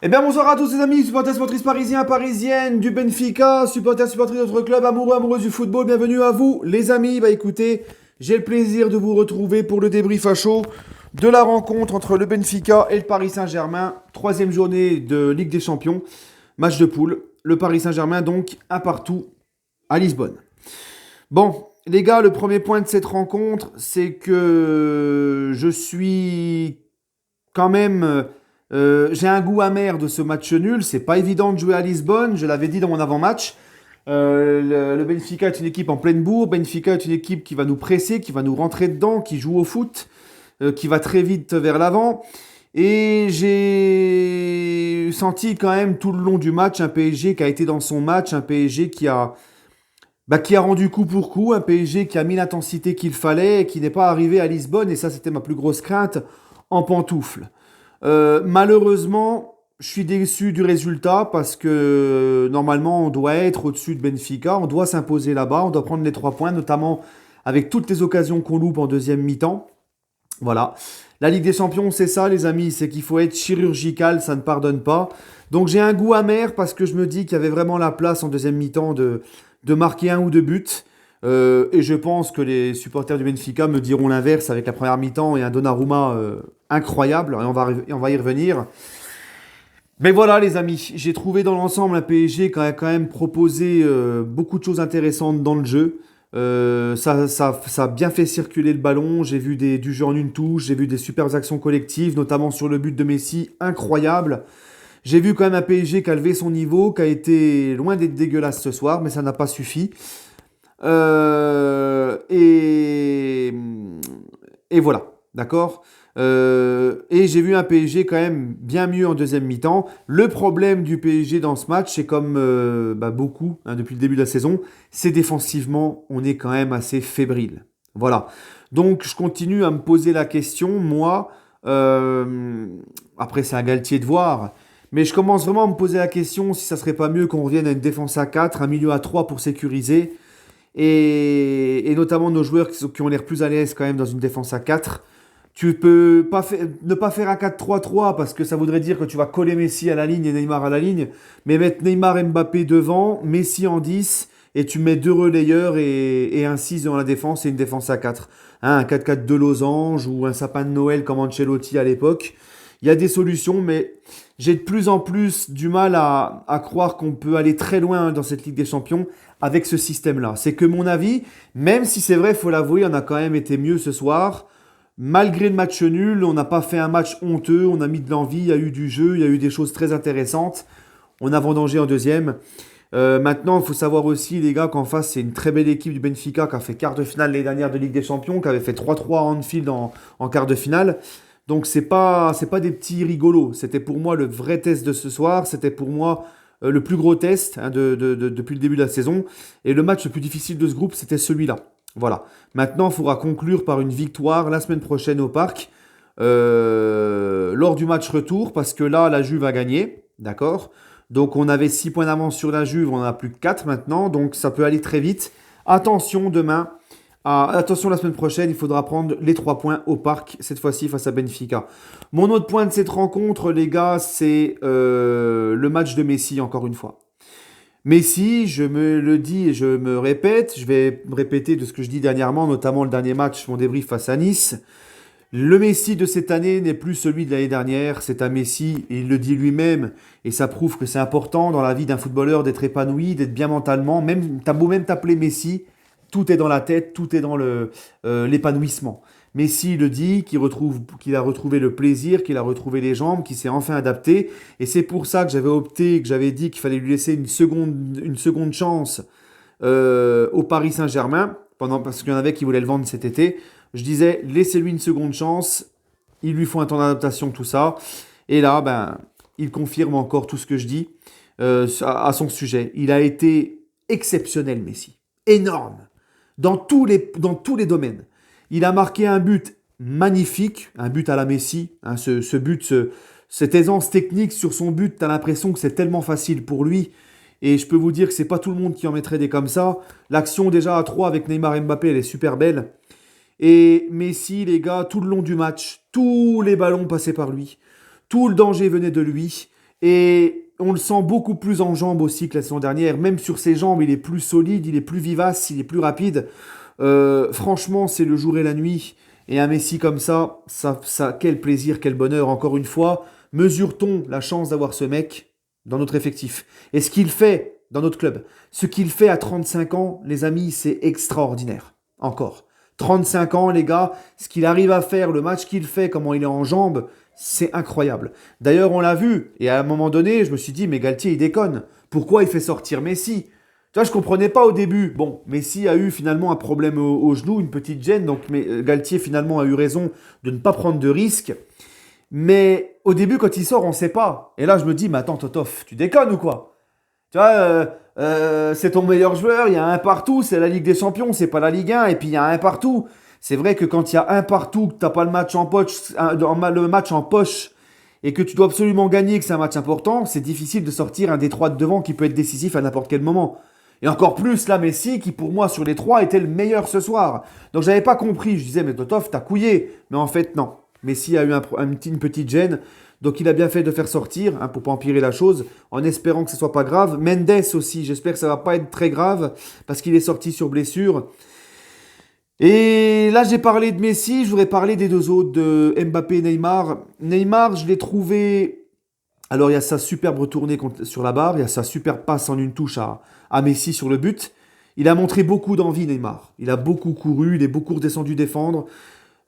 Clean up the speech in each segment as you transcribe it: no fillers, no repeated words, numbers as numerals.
Eh bien bonsoir à tous les amis, supporters, supportrices parisiens, parisiennes, du Benfica, supporters, supportrices de notre club, amoureux, amoureuses du football, bienvenue à vous les amis. Bah écoutez, j'ai le plaisir de vous retrouver pour le débrief à chaud de la rencontre entre le Benfica et le Paris Saint-Germain, troisième journée de Ligue des Champions, match de poule. Le Paris Saint-Germain donc un partout à Lisbonne. Bon, les gars, le premier point de cette rencontre, c'est que je suis quand même, j'ai un goût amer de ce match nul. C'est pas évident de jouer à Lisbonne. Je l'avais dit dans mon avant-match. Le Benfica est une équipe en pleine bourre. Benfica est une équipe qui va nous presser, qui va nous rentrer dedans, qui joue au foot, qui va très vite vers l'avant. Et j'ai senti quand même tout le long du match un PSG qui a été dans son match, un PSG qui a rendu coup pour coup, un PSG qui a mis l'intensité qu'il fallait et qui n'est pas arrivé à Lisbonne. Et ça, c'était ma plus grosse crainte en pantoufle. Malheureusement, je suis déçu du résultat parce que normalement on doit être au-dessus de Benfica, on doit s'imposer là-bas, on doit prendre les 3 points, notamment avec toutes les occasions qu'on loupe en deuxième mi-temps. Voilà. La Ligue des Champions, c'est ça, les amis, c'est qu'il faut être chirurgical, ça ne pardonne pas. Donc j'ai un goût amer parce que je me dis qu'il y avait vraiment la place en deuxième mi-temps de marquer un ou deux buts. Et je pense que les supporters du Benfica me diront l'inverse avec la première mi-temps et un Donnarumma incroyable, et on va y revenir. Mais voilà les amis, j'ai trouvé dans l'ensemble un PSG qui a quand même proposé beaucoup de choses intéressantes dans le jeu. Ça a bien fait circuler le ballon, j'ai vu du jeu en une touche, j'ai vu des super actions collectives, notamment sur le but de Messi, incroyable. J'ai vu quand même un PSG qui a levé son niveau, qui a été loin d'être dégueulasse ce soir, mais ça n'a pas suffi. Euh, et, et voilà, d'accord. Et j'ai vu un PSG quand même bien mieux en deuxième mi-temps. Le problème du PSG dans ce match, c'est comme beaucoup depuis le début de la saison, c'est défensivement, on est quand même assez fébrile. Voilà. Donc je continue à me poser la question, moi, euh, après c'est à Galtier de voir, mais je commence vraiment à me poser la question si ça serait pas mieux qu'on revienne à une défense à 4, un milieu à 3 pour sécuriser et notamment nos joueurs qui ont l'air plus à l'aise quand même dans une défense à 4. Tu peux pas ne pas faire un 4-3-3 parce que ça voudrait dire que tu vas coller Messi à la ligne et Neymar à la ligne, mais mettre Neymar et Mbappé devant, Messi en 10 et tu mets deux relayeurs et un 6 dans la défense et une défense à 4. Hein, un 4-4 de losange ou un sapin de Noël comme Ancelotti à l'époque. Il y a des solutions, mais j'ai de plus en plus du mal à croire qu'on peut aller très loin dans cette Ligue des Champions avec ce système-là. C'est que mon avis, même si c'est vrai, il faut l'avouer, on a quand même été mieux ce soir. Malgré le match nul, on n'a pas fait un match honteux, on a mis de l'envie, il y a eu du jeu, il y a eu des choses très intéressantes. On a vendangé en deuxième. Maintenant, il faut savoir aussi, les gars, qu'en face, c'est une très belle équipe du Benfica qui a fait quart de finale l'année dernière de Ligue des Champions, qui avait fait 3-3 à Anfield en quart de finale. Donc, c'est pas des petits rigolos. C'était pour moi le vrai test de ce soir. C'était pour moi le plus gros test depuis le début de la saison. Et le match le plus difficile de ce groupe, c'était celui-là. Voilà. Maintenant, il faudra conclure par une victoire la semaine prochaine au Parc, lors du match retour, parce que là, la Juve a gagné, d'accord? Donc on avait 6 points d'avance sur la Juve, on en a plus que 4 maintenant, donc ça peut aller très vite. Attention demain, attention la semaine prochaine, il faudra prendre les 3 points au Parc, cette fois-ci face à Benfica. Mon autre point de cette rencontre, les gars, c'est le match de Messi, encore une fois. Messi, je me le dis et je me répète, je vais me répéter de ce que je dis dernièrement, notamment le dernier match, mon débrief face à Nice. Le Messi de cette année n'est plus celui de l'année dernière, c'est un Messi, et il le dit lui-même, et ça prouve que c'est important dans la vie d'un footballeur d'être épanoui, d'être bien mentalement. Même, t'as beau même t'appeler Messi, tout est dans la tête, tout est dans l'épanouissement. Messi le dit, qu'il a retrouvé le plaisir, qu'il a retrouvé les jambes, qu'il s'est enfin adapté, et c'est pour ça que j'avais opté, que j'avais dit qu'il fallait lui laisser une seconde chance au Paris Saint-Germain, parce qu'il y en avait qui voulaient le vendre cet été. Je disais, laissez-lui une seconde chance, il lui faut un temps d'adaptation, tout ça. Et là, il confirme encore tout ce que je dis à son sujet. Il a été exceptionnel, Messi. Énorme. Dans tous les domaines. Il a marqué un but magnifique, un but à la Messi. Hein, ce but, cette aisance technique sur son but, tu as l'impression que c'est tellement facile pour lui. Et je peux vous dire que c'est pas tout le monde qui en mettrait des comme ça. L'action déjà à 3 avec Neymar et Mbappé, elle est super belle. Et Messi, les gars, tout le long du match, tous les ballons passaient par lui. Tout le danger venait de lui. Et on le sent beaucoup plus en jambes aussi que la saison dernière. Même sur ses jambes, il est plus solide, il est plus vivace, il est plus rapide. Franchement, c'est le jour et la nuit. Et un Messi comme ça, quel plaisir, quel bonheur. Encore une fois, mesure-t-on la chance d'avoir ce mec dans notre effectif. Et ce qu'il fait dans notre club, ce qu'il fait à 35 ans, les amis, c'est extraordinaire. Encore. 35 ans, les gars, ce qu'il arrive à faire, le match qu'il fait, comment il est en jambes, c'est incroyable. D'ailleurs, on l'a vu, et à un moment donné, je me suis dit, mais Galtier, il déconne. Pourquoi il fait sortir Messi? Tu vois, je comprenais pas au début. Bon, Messi a eu finalement un problème au genou, une petite gêne, donc Galtier finalement a eu raison de ne pas prendre de risques. Mais au début, quand il sort, on ne sait pas. Et là, je me dis, mais attends, Totof, tu déconnes ou quoi? Tu vois, c'est ton meilleur joueur, il y a un partout, c'est la Ligue des Champions, c'est pas la Ligue 1, et puis il y a un partout. C'est vrai que quand il y a un partout, que tu n'as pas le match en poche, le match en poche, et que tu dois absolument gagner, que c'est un match important, c'est difficile de sortir un des trois de devant qui peut être décisif à n'importe quel moment. Et encore plus là, Messi, qui pour moi sur les trois était le meilleur ce soir. Donc j'avais pas compris, je disais, mais Totov, t'as couillé. Mais en fait, non. Messi a eu une petite gêne, donc il a bien fait de faire sortir, hein, pour pas empirer la chose, en espérant que ce soit pas grave. Mendes aussi, j'espère que ça va pas être très grave, parce qu'il est sorti sur blessure. Et là, j'ai parlé de Messi, je voudrais parler des deux autres, de Mbappé et Neymar. Neymar, je l'ai trouvé. Alors, il y a sa superbe retournée sur la barre, il y a sa superbe passe en une touche à Messi sur le but. Il a montré beaucoup d'envie, Neymar. Il a beaucoup couru, il est beaucoup redescendu défendre.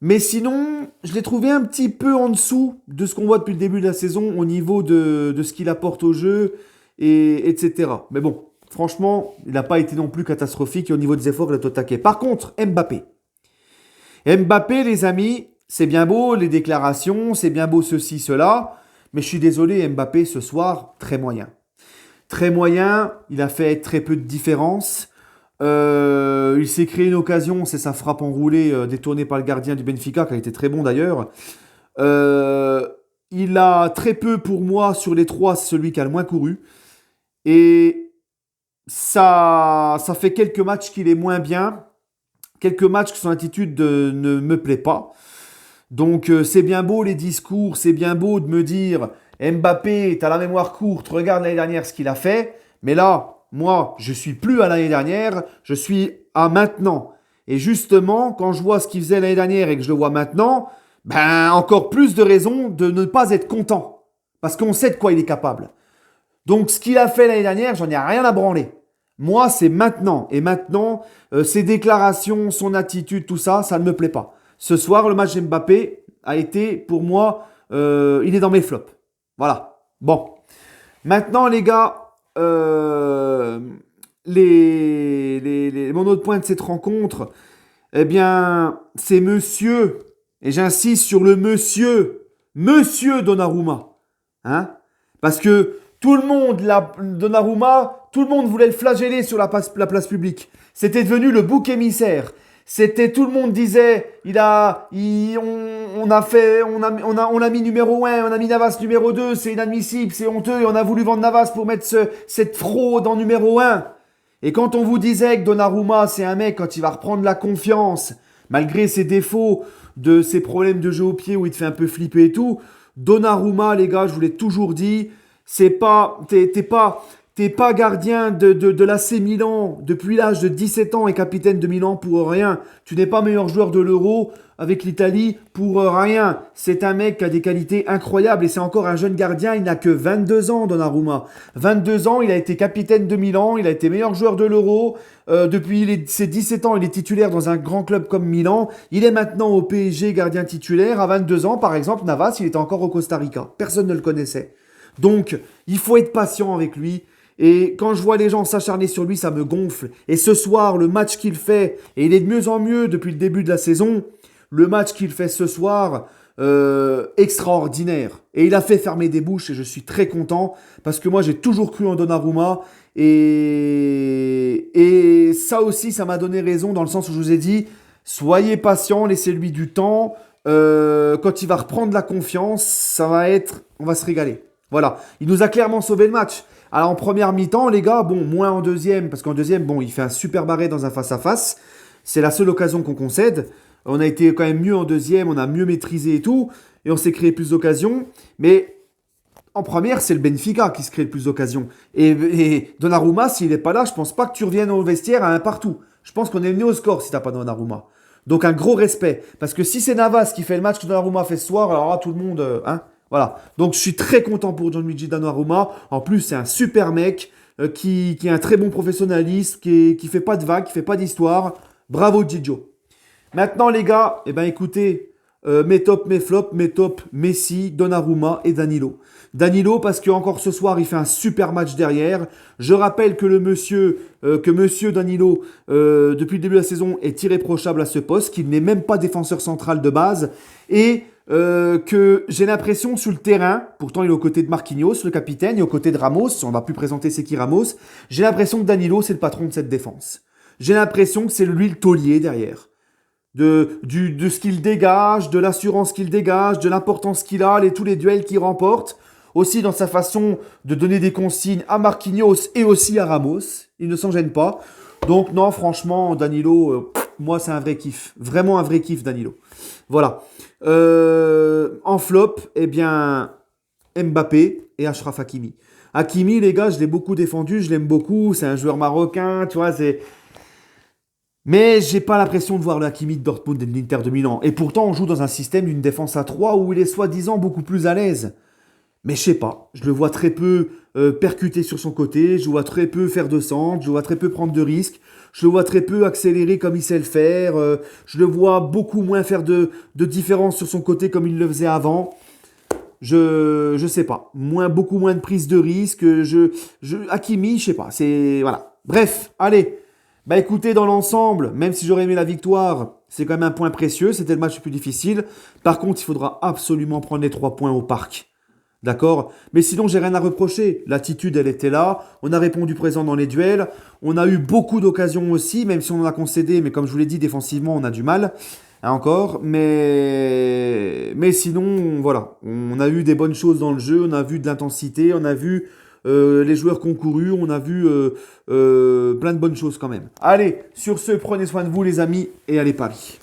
Mais sinon, je l'ai trouvé un petit peu en dessous de ce qu'on voit depuis le début de la saison au niveau de ce qu'il apporte au jeu, etc. Mais bon, franchement, il n'a pas été non plus catastrophique et au niveau des efforts, il a tout taqué. Par contre, Mbappé. Mbappé, les amis, c'est bien beau, les déclarations, c'est bien beau ceci, cela. Mais je suis désolé, Mbappé, ce soir, très moyen. Très moyen, il a fait très peu de différence. Il s'est créé une occasion, c'est sa frappe enroulée détournée par le gardien du Benfica, qui a été très bon d'ailleurs. Euh, il a très peu pour moi sur les trois, c'est celui qui a le moins couru. Et ça fait quelques matchs qu'il est moins bien. Quelques matchs que son attitude ne me plaît pas. Donc c'est bien beau les discours, c'est bien beau de me dire Mbappé, t'as la mémoire courte, regarde l'année dernière ce qu'il a fait. Mais là, moi, je suis plus à l'année dernière, je suis à maintenant. Et justement, quand je vois ce qu'il faisait l'année dernière et que je le vois maintenant, ben encore plus de raisons de ne pas être content. Parce qu'on sait de quoi il est capable. Donc ce qu'il a fait l'année dernière, j'en ai rien à branler. Moi, c'est maintenant. Et maintenant, ses déclarations, son attitude, tout ça, ça ne me plaît pas. Ce soir, le match Mbappé a été, pour moi, il est dans mes flops. Voilà. Bon. Maintenant, les gars, mon autre point de cette rencontre, eh bien, c'est monsieur, et j'insiste sur le monsieur Donnarumma. Hein? Parce que tout le monde, Donnarumma, tout le monde voulait le flageller sur la place publique. C'était devenu le bouc émissaire. C'était tout le monde disait, on a mis numéro 1, on a mis Navas numéro 2, c'est inadmissible, c'est honteux, et on a voulu vendre Navas pour mettre cette fraude en numéro 1. Et quand on vous disait que Donnarumma, c'est un mec, quand il va reprendre la confiance, malgré ses défauts, de ses problèmes de jeu au pied où il te fait un peu flipper et tout, Donnarumma, les gars, je vous l'ai toujours dit, t'es pas gardien de l'AC Milan depuis l'âge de 17 ans et capitaine de Milan pour rien. Tu n'es pas meilleur joueur de l'Euro avec l'Italie pour rien. C'est un mec qui a des qualités incroyables et c'est encore un jeune gardien. Il n'a que 22 ans, Donnarumma. 22 ans, il a été capitaine de Milan, il a été meilleur joueur de l'Euro. Depuis ses 17 ans, il est titulaire dans un grand club comme Milan. Il est maintenant au PSG gardien titulaire. À 22 ans, par exemple, Navas, il était encore au Costa Rica. Personne ne le connaissait. Donc, il faut être patient avec lui. Et quand je vois les gens s'acharner sur lui, ça me gonfle. Et ce soir, le match qu'il fait, et il est de mieux en mieux depuis le début de la saison, le match qu'il fait ce soir, extraordinaire. Et il a fait fermer des bouches et je suis très content parce que moi j'ai toujours cru en Donnarumma et ça aussi ça m'a donné raison dans le sens où je vous ai dit soyez patient, laissez-lui du temps. Quand il va reprendre la confiance, on va se régaler. Voilà, il nous a clairement sauvé le match. Alors en première mi-temps, les gars, bon, moins en deuxième, parce qu'en deuxième, bon, il fait un super arrêt dans un face-à-face. C'est la seule occasion qu'on concède. On a été quand même mieux en deuxième, on a mieux maîtrisé et tout, et on s'est créé plus d'occasions. Mais En première, c'est le Benfica qui se crée le plus d'occasions. Et Donnarumma, s'il n'est pas là, je pense pas que tu reviennes au vestiaire à un partout. Je pense qu'on est venu au score si t'as pas Donnarumma. Donc un gros respect. Parce que si c'est Navas qui fait le match que Donnarumma fait ce soir, alors là, tout le monde... hein, voilà. Donc je suis très content pour Gianluigi Donnarumma. En plus, c'est un super mec qui est un très bon professionnaliste, qui fait pas de vagues, qui fait pas d'histoire. Bravo Gigio. Maintenant les gars, eh ben écoutez, mes tops, mes flops, mes tops, Messi, Donnarumma et Danilo. Danilo parce que encore ce soir il fait un super match derrière. Je rappelle que monsieur Danilo depuis le début de la saison est irréprochable à ce poste, qu'il n'est même pas défenseur central de base et que j'ai l'impression sur le terrain, pourtant il est aux côtés de Marquinhos, le capitaine, et aux côtés de Ramos, on va plus présenter c'est qui Ramos, j'ai l'impression que Danilo c'est le patron de cette défense. J'ai l'impression que c'est lui le taulier derrière de ce qu'il dégage, de l'assurance qu'il dégage, de l'importance qu'il a, tous les duels qu'il remporte. Aussi dans sa façon de donner des consignes à Marquinhos et aussi à Ramos. Il ne s'en gêne pas. Donc non, franchement, Danilo, moi c'est un vrai kiff. Vraiment un vrai kiff, Danilo. Voilà. En flop, eh bien, Mbappé et Achraf Hakimi. Hakimi, les gars, je l'ai beaucoup défendu, je l'aime beaucoup. C'est un joueur marocain, tu vois, c'est... Mais j'ai pas l'impression de voir le Hakimi de Dortmund et de l'Inter de Milan. Et pourtant, on joue dans un système d'une défense à 3 où il est soi-disant beaucoup plus à l'aise. Mais je sais pas, je le vois très peu percuter sur son côté, je le vois très peu faire de centre, je le vois très peu prendre de risques, je le vois très peu accélérer comme il sait le faire, je le vois beaucoup moins faire de différence sur son côté comme il le faisait avant. Je sais pas, beaucoup moins de prise de risque, Hakimi, je sais pas, c'est... Voilà. Bref, allez. Bah écoutez, dans l'ensemble, même si j'aurais aimé la victoire, c'est quand même un point précieux, c'était le match le plus difficile. Par contre, il faudra absolument prendre les 3 points au parc. D'accord? Mais sinon, j'ai rien à reprocher. L'attitude, elle était là. On a répondu présent dans les duels. On a eu beaucoup d'occasions aussi, même si on en a concédé. Mais comme je vous l'ai dit, défensivement, on a du mal. Hein, encore. Mais sinon, voilà. On a eu des bonnes choses dans le jeu. On a vu de l'intensité. On a vu les joueurs concourus. On a vu plein de bonnes choses quand même. Allez, sur ce, prenez soin de vous, les amis. Et allez, Paris.